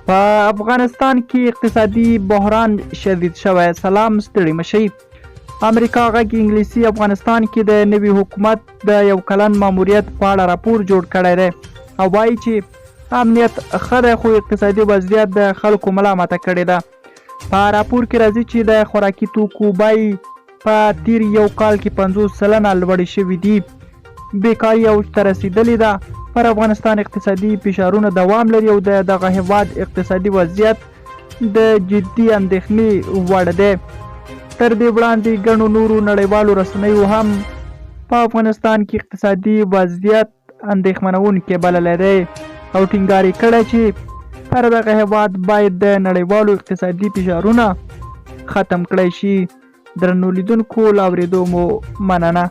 په افغانستان کې اقتصادي بحران شدید شوی. سلام ستړي مشئ. امریکا غږ انګلیسي افغانستان کې د نوي حکومت د یو کلن ماموریت په اړه راپور جوړ کړی دی او وایي چې امنیت ښه دی خو اقتصادي وضعیت د خلکو ملامته کړې ده. په راپور کې راځي چې د خوراکي توکو بیې په تیر یو کال کې 50% لوړې شوي دي. بیکاري اوج ته رسیدلې ده. پر افغانستان اقتصادي فشارونه دوام لري او د دغه هیواد اقتصادي وضعیت د جدي اندېښنې وړ دی. تر دې وړاندې ګڼو نورو نړیوالو رسنیو هم په افغانستان کې اقتصادي وضعیت اندېښمنونکی بللی دی او ټینګار یې کړی چې پر دغه هیواد باید د نړیوالو اقتصادي فشارونه ختم کړی شي. درنو لیدونکو له اورېدو مو مننه.